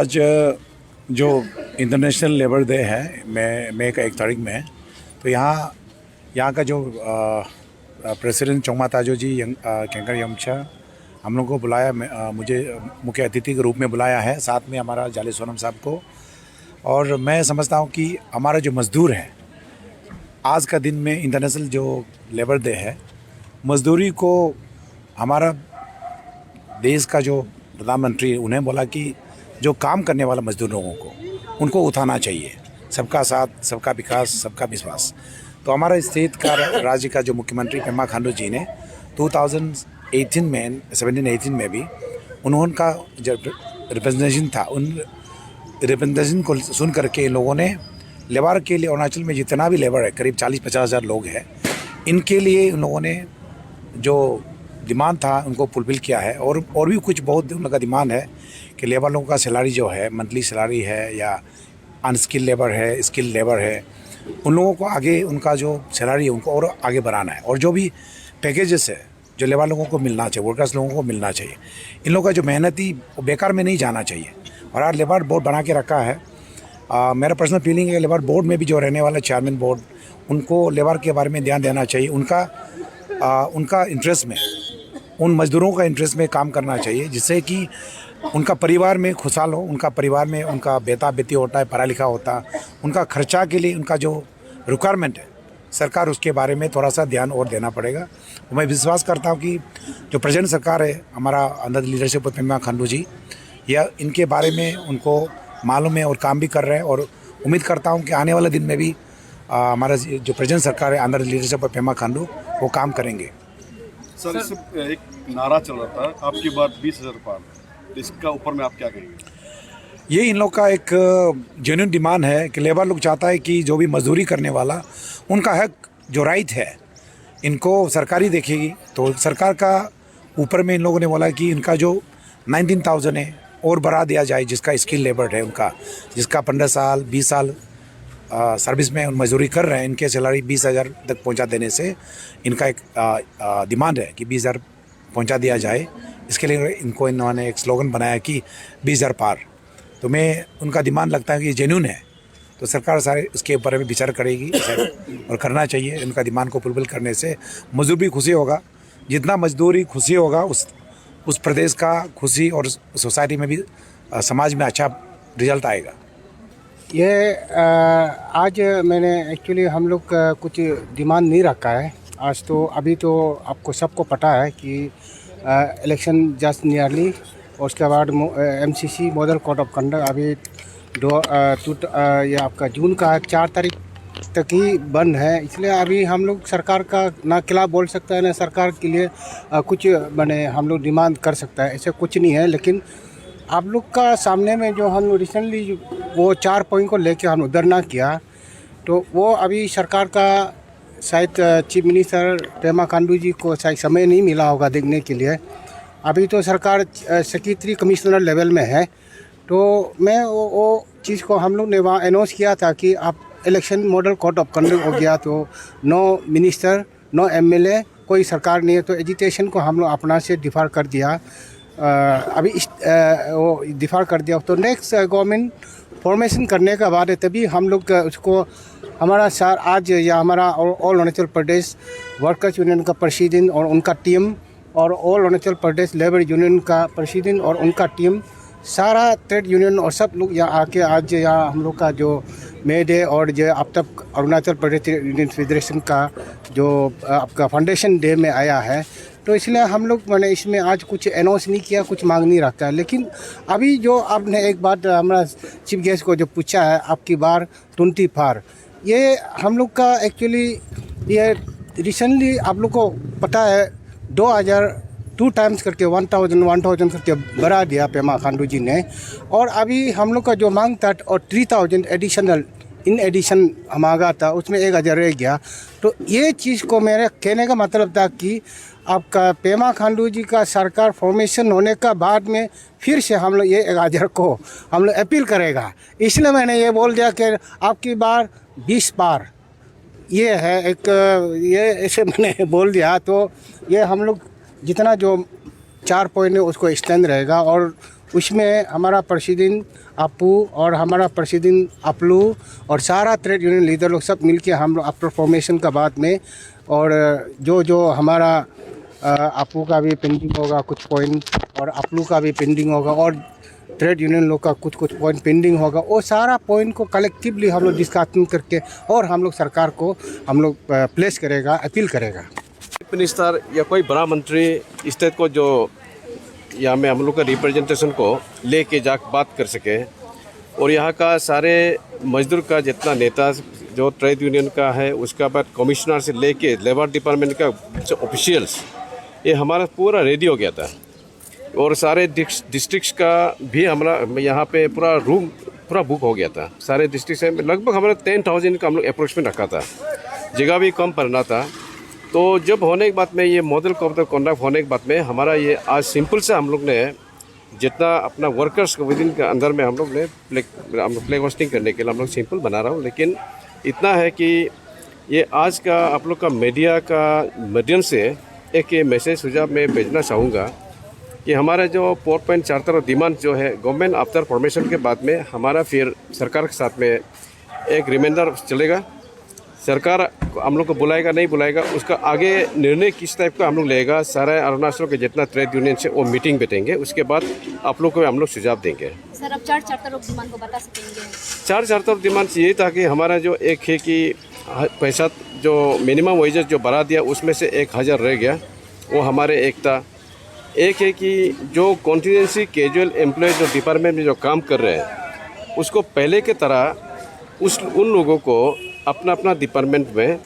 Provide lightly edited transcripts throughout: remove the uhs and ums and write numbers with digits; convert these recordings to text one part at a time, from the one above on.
आज जो international labour day है मई का 1 तारीख में है, तो यहाँ का जो प्रेसिडेंट चोंगमा ताजो जी कैंकर यमचा हम लोग को बुलाया, मुझे मुख्य अतिथि के रूप में बुलाया है, साथ में हमारा जाले सोनम साहब को। और मैं समझता हूँ कि हमारा जो मज़दूर है, आज का दिन में इंटरनेशनल जो लेबर डे है, मज़दूरी को हमारा देश का जो प्रधानमंत्री उन्हें बोला कि जो काम करने वाला मजदूर लोगों को उनको उठाना चाहिए, सबका साथ, सबका विकास, सबका विश्वास। तो हमारा स्टेट का राज्य का जो मुख्यमंत्री पेमा खांडू जी ने 17-18 में भी उनका जो रिप्रेजेंटेशन था, उन रिप्रेजेंटेशन को सुन करके इन लोगों ने लेबर के लिए अरुणाचल में जितना भी लेबर है, करीब 40-50 हज़ार लोग हैं, इनके लिए उन लोगों ने जो डिमांड था उनको फुलफिल किया है। और भी कुछ बहुत उन लोगों का डिमांड है कि लेबर लोगों का सैलरी जो है, मंथली सैलरी है या अनस्किल्ड लेबर है, स्किल्ड लेबर है, उन लोगों को आगे उनका जो सैलरी है उनको और आगे बढ़ाना है। और जो भी पैकेजेस है जो लेबर लोगों को मिलना चाहिए, वर्कर्स लोगों को मिलना चाहिए, इन लोगों का जो मेहनती वो बेकार में नहीं जाना चाहिए। और आज लेबर बोर्ड बना के रखा है। मेरा पर्सनल फीलिंग है लेबर बोर्ड में भी जो रहने वाला चेयरमैन बोर्ड, उनको लेबर के बारे में ध्यान देना चाहिए। उनका इंटरेस्ट में, उन मज़दूरों का इंटरेस्ट में काम करना चाहिए, जिससे कि उनका परिवार में खुशहाल हो, उनका परिवार में उनका बेटा बेटी होता है, पढ़ा लिखा होता, उनका खर्चा के लिए उनका जो रिक्वायरमेंट है, सरकार उसके बारे में थोड़ा सा ध्यान और देना पड़ेगा। मैं विश्वास करता हूँ कि जो प्रेजेंट सरकार है, हमारा under the leadership of Pema Khandu ji, या इनके बारे में उनको मालूम है और काम भी कर रहे हैं। और उम्मीद करता हूँ कि आने वाले दिन में भी हमारा जो प्रेजेंट सरकार है under the leadership of Pema Khandu वो काम करेंगे। सर, इससे एक नारा चल रहा था, आपकी बात 20,000 पार, इसका ऊपर में आप क्या कहेंगे? ये इन लोग का एक जेन्युइन डिमांड है कि लेबर लोग चाहता है कि जो भी मजदूरी करने वाला, उनका हक जो राइट है इनको सरकारी देखेगी। तो सरकार का ऊपर में इन लोगों ने बोला कि इनका जो 19,000 है और बढ़ा दिया जाए, जिसका स्किल लेबर है उनका, जिसका 15 साल 20 साल सर्विस में मजदूरी कर रहे हैं, इनके सैलरी 20,000 तक पहुंचा देने से इनका एक डिमांड है कि 20,000 पहुंचा दिया जाए। इसके लिए इन्होंने एक स्लोगन बनाया कि 20,000 पार। तो मैं उनका डिमांड लगता है कि ये जेन्युइन है, तो सरकार सारे इसके ऊपर में विचार करेगी और करना चाहिए। उनका डिमांड को फुलफिल करने से मजदूर भी खुशी होगा। जितना मजदूरी खुशी होगा, उस प्रदेश का खुशी और सोसाइटी में भी, समाज में अच्छा रिजल्ट आएगा। ये आज मैंने एक्चुअली हम लोग कुछ डिमांड नहीं रखा है आज। तो अभी तो आपको सबको पता है कि इलेक्शन जस्ट नियरली, और उसके बाद MCC model code of conduct अभी ये आपका जून का 4 तारीख तक ही बंद है। इसलिए अभी हम लोग सरकार का ना खिलाफ बोल सकता है, ना सरकार के लिए कुछ बने हम लोग डिमांड कर सकता है, ऐसे कुछ नहीं है। लेकिन आप लोग का सामने में जो हम लोग रिसेंटली वो 4 पॉइंट को लेकर हम लोग धरना किया, तो वो अभी सरकार का शायद चीफ मिनिस्टर पेमा खांडू जी को शायद समय नहीं मिला होगा देखने के लिए। अभी तो सरकार सेक्रेटरी कमिश्नर लेवल में है। तो मैं वो चीज़ को हम लोग ने वहाँ अनाउंस किया था कि आप election model code of conduct हो गया तो नो मिनिस्टर, नो MLA, कोई सरकार नहीं है। तो एजुटेशन को हम लोग अपना से डिफर कर दिया, अभी वो डिफर कर दिया। तो नेक्स्ट गवर्नमेंट फॉर्मेशन करने के बाद तभी हम लोग उसको हमारा सर आज या हमारा all Arunachal Pradesh workers union का प्रेसिडेंट और उनका टीम, और all Arunachal Pradesh labour union का प्रेसिडेंट और उनका टीम, सारा ट्रेड यूनियन और सब लोग यहाँ आके आज यहाँ हम लोग का जो मे डे और जो अब तक अरुणाचल प्रदेश यूनियन फेडरेशन का जो आपका फाउंडेशन डे में आया है। तो इसलिए हम लोग मैंने इसमें आज कुछ अनाउंस नहीं किया, कुछ मांग नहीं रखा है। लेकिन अभी जो आपने एक बात हमारा चीफ गेस्ट को जो पूछा है, आपकी बार 20 पार, ये हम लोग का एक्चुअली ये रिसेंटली आप लोग को पता है 2 टाइम्स करके 1,000 करके बढ़ा दिया पेमा खांडू जी ने। और अभी हम लोग का जो मांग था और 3,000 एडिशनल इन एडिशन मांगा था, उसमें 1,000 रह गया। तो ये चीज़ को मेरे कहने का मतलब था कि आपका पेमा खांडू जी का सरकार फॉर्मेशन होने का बाद में फिर से हम लोग ये 1,000 को हम लोग अपील करेगा। इसलिए मैंने ये बोल दिया कि आपकी बार 20 पार ये है एक, ये ऐसे मैंने बोल दिया। तो ये हम लोग जितना जो 4 पॉइंट है उसको स्टैंड रहेगा। और उसमें हमारा प्रेसिडेंट अपू और हमारा प्रेसिडेंट अपलू और सारा ट्रेड यूनियन लीडर लोग सब मिलके हम लोग आफ्टर फॉर्मेशन का बाद में, और जो हमारा अपू का भी पेंडिंग होगा कुछ पॉइंट, और अपलू का भी पेंडिंग होगा, और ट्रेड यूनियन लोग का कुछ पॉइंट पेंडिंग होगा, वो सारा पॉइंट को कलेक्टिवली हम लोग डिस्कशन करके और हम लोग सरकार को हम लोग प्लेस करेगा, अपील करेगा। मिनिस्टर या कोई बड़ा मंत्री स्टेट को जो यहाँ में हम लोग का रिप्रेजेंटेशन को लेके जाकर बात कर सके, और यहाँ का सारे मजदूर का जितना नेता जो ट्रेड यूनियन का है, उसका बाद कमिश्नर से लेके लेबर डिपार्टमेंट का ऑफिशियल्स, ये हमारा पूरा रेडी हो गया था। और सारे डिस्ट्रिक्ट्स का भी हमारा यहाँ पे पूरा रूम पूरा बुक हो गया था। सारे डिस्ट्रिक्ट से लगभग हमारा 10,000 का हम लोग अप्रोक्सीमेट रखा था, जगह भी कम पड़ना था। तो जब होने के बाद में ये मॉडल कॉन्ट्रैक्ट होने के बाद में हमारा ये आज सिंपल से हम लोग ने जितना अपना वर्कर्स को विदिन के अंदर में हम लोग ने फ्लैग होस्टिंग करने के लिए हम लोग सिंपल बना रहा हूँ। लेकिन इतना है कि ये आज का आप लोग का मीडिया का माध्यम से एक ये मैसेज सुझाव मैं भेजना चाहूँगा कि हमारा जो 4.4 चार्टर और डिमांड जो है गवर्नमेंट आफ्टर फॉर्मेशन के बाद में हमारा फिर सरकार के साथ में एक रिमाइंडर चलेगा। सरकार हम लोग को बुलाएगा नहीं बुलाएगा उसका आगे निर्णय किस टाइप का हम लोग लेगा। सारे अरुणाचल के जितना ट्रेड यूनियन से वो मीटिंग बैठेंगे, उसके बाद आप लोग को हम लोग सुझाव देंगे। सर अब 4 चार्टर ऑफ डिमांड को बता सकेंगे? 4 चार्टर ऑफ डिमांड यही था कि हमारा जो एक है कि पैसा जो मिनिमम वेजेस जो बढ़ा दिया उसमें से 1,000 रह गया, वो हमारे एक था। एक है कि जो कॉन्टीजेंसी कैजुअल एम्प्लॉय जो डिपार्टमेंट में जो काम कर रहे हैं उसको पहले के तरह उन लोगों को अपना अपना डिपार्टमेंट में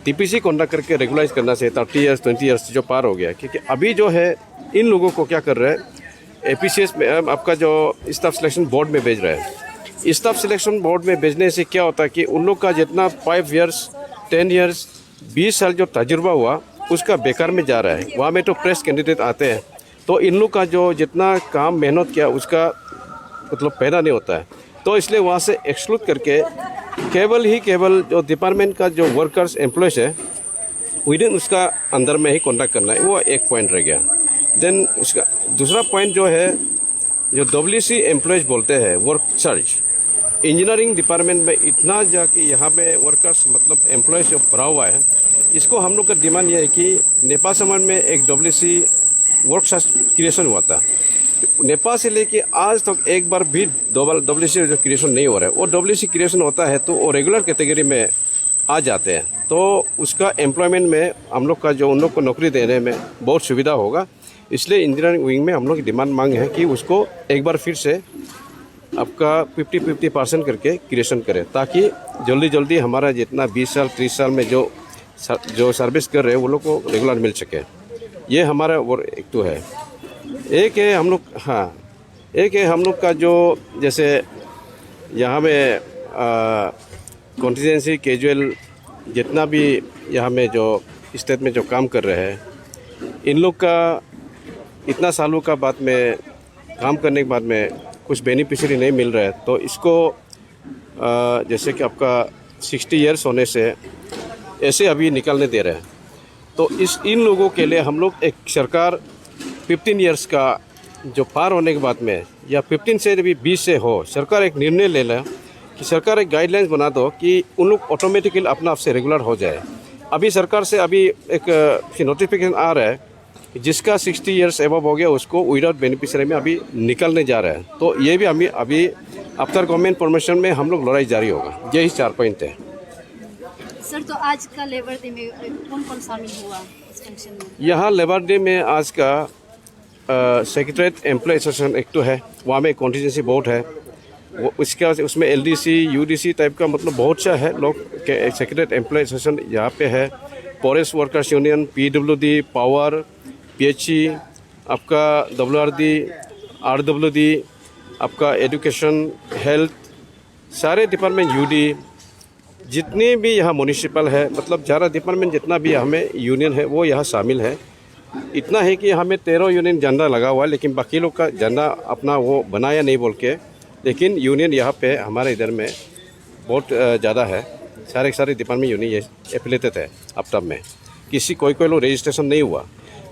टीपीसी कॉन्डक्ट करके रेगुलाइज करना चाहिए। 30 ईयर्स 20 ईयर्स जो पार हो गया, क्योंकि अभी जो है इन लोगों को क्या कर रहे हैं एपीसीएस में आपका जो स्टाफ सिलेक्शन बोर्ड में भेज रहे हैं। स्टाफ सिलेक्शन बोर्ड में भेजने से क्या होता है कि उन लोग का जितना 5 ईयर्स 10 ईयर्स 20 साल जो तजुर्बा हुआ उसका बेकार में जा रहा है। वहाँ में तो प्रेस कैंडिडेट आते हैं, तो इन लोग का जो जितना काम मेहनत किया उसका मतलब पैदा नहीं होता है। तो इसलिए वहाँ से एक्सक्लूड करके केवल जो डिपार्टमेंट का जो वर्कर्स एम्प्लॉयज़ है विदिन उसका अंदर में ही कॉन्डक्ट करना है, वो एक पॉइंट रह गया। देन उसका दूसरा पॉइंट जो है जो WC एम्प्लॉयज़ बोलते हैं वर्क सर्च, इंजीनियरिंग डिपार्टमेंट में इतना जाके यहाँ पे वर्कर्स मतलब एम्प्लॉयज़ जो भरा हुआ है, इसको हम लोग का डिमांड ये है कि नेपाल समाज में एक WC वर्क सर्च क्रिएशन हुआ था। नेपाल से लेके आज तक एक बार भी WC जो क्रिएशन नहीं हो रहा है। वो WC क्रिएशन होता है तो वो रेगुलर कैटेगरी में आ जाते हैं, तो उसका एम्प्लॉयमेंट में हम लोग का जो उन लोग को नौकरी देने में बहुत सुविधा होगा। इसलिए इंजीनियरिंग विंग में हम लोग की डिमांड मांग है कि उसको एक बार फिर से आपका 50-50% करके क्रिएशन करें, ताकि जल्दी हमारा जितना 20 साल 30 साल में जो सर्विस कर रहे हैं वो लोग को रेगुलर मिल सके। ये हमारा और एक तो है। एक है हम लोग का जो जैसे यहाँ में कॉन्टीजेंसी कैजुअल जितना भी यहाँ में जो स्टेट में जो काम कर रहे हैं, इन लोग का इतना सालों का बाद में काम करने के बाद में कुछ बेनिफिशियरी नहीं मिल रहा है, तो इसको जैसे कि आपका 60 ईयर्स होने से ऐसे अभी निकलने दे रहे हैं। तो इन लोगों के लिए हम लोग एक सरकार 15 ईयर्स का जो पार होने के बाद में या 15 से भी 20 से हो, सरकार एक निर्णय ले लें कि सरकार एक गाइडलाइंस बना दो कि उन लोग ऑटोमेटिकली अपना आप से रेगुलर हो जाए। अभी सरकार से अभी एक नोटिफिकेशन आ रहा है कि जिसका 60 ईयर्स एबव हो गया उसको विदाउट बेनिफिशियरी में अभी निकलने जा रहा है। तो ये भी अभी आफ्टर गवर्नमेंट परमिशन में हम लोग लड़ाई जारी होगा। यही 4 पॉइंट है। सर तो आज का लेबर डे में कौन शामिल हुआ इस फंक्शन में? यहाँ लेबर डे में आज का सेक्रेटरीट एम्प्लॉय एसोसिएशन एक तो है, वहाँ में कॉन्टीजेंसी बोर्ड है, वो उसमें LDC UDC टाइप का मतलब बहुत सा है लोग के सेक्रेटरीट एम्प्लॉय एसोसिएशन यहाँ पे है। Forest workers union, PWD, power, PHE, आपका WRD, RWD, आपका एजुकेशन, हेल्थ, सारे डिपार्टमेंट UD, जितने भी यहाँ म्यूनिसिपल है, मतलब ज़्यादा डिपार्टमेंट जितना भी हमें यूनियन है वो यहाँ शामिल है। इतना है कि हमें 13 यूनियन झंडा लगा हुआ है, लेकिन बाकी लोग का झंडा अपना वो बनाया नहीं बोल के, लेकिन यूनियन यहाँ पे हमारे इधर में बहुत ज़्यादा है। सारे डिपार्टमेंट यूनियन एफिलेटेड है। अब तब में कोई लोग रजिस्ट्रेशन नहीं हुआ,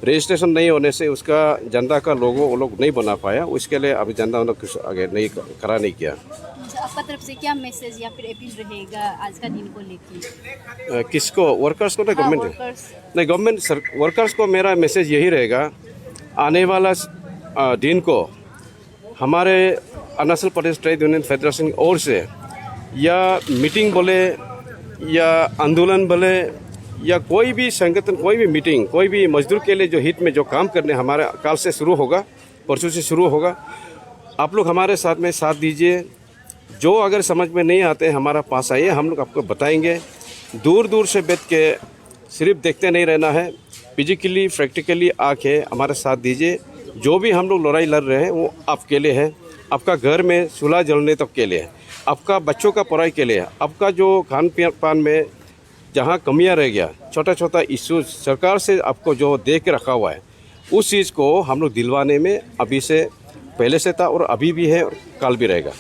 रजिस्ट्रेशन नहीं होने से उसका जनता का लोगो वो लोग नहीं बना पाया, उसके लिए अभी जनता ने कुछ आगे नहीं खड़ा नहीं किया। अच्छा, आपका तरफ से क्या मैसेज या फिर अपील रहेगा आज का दिन को लेके? किसको, वर्कर्स को ना गवर्नमेंट? वर्कर्स। नहीं, गवर्नमेंट वर्कर्स को मेरा मैसेज यही रहेगा, आने वाला दिन को हमारे Arunachal Pradesh trade union federation की ओर से या मीटिंग बोले या आंदोलन बोले या कोई भी संगठन, कोई भी मीटिंग, कोई भी मजदूर के लिए जो हित में जो काम करने हमारे काल से शुरू होगा, परसों से शुरू होगा। आप लोग हमारे साथ में साथ दीजिए। जो अगर समझ में नहीं आते हमारा पास आइए, हम लोग आपको बताएंगे। दूर दूर से बैठ के सिर्फ देखते नहीं रहना है, फिजिकली प्रैक्टिकली आके हमारे साथ दीजिए। जो भी हम लोग लड़ाई लड़ रहे हैं वो आपके लिए है, आपका घर में चूल्हा जलने तक के लिए है, आपका बच्चों का पढ़ाई के लिए है, आपका जो खान पान में जहाँ कमियाँ रह गया, छोटा छोटा इश्यूज सरकार से आपको जो दे के रखा हुआ है, उस चीज़ को हम लोग दिलवाने में अभी से पहले से था और अभी भी है और कल भी रहेगा।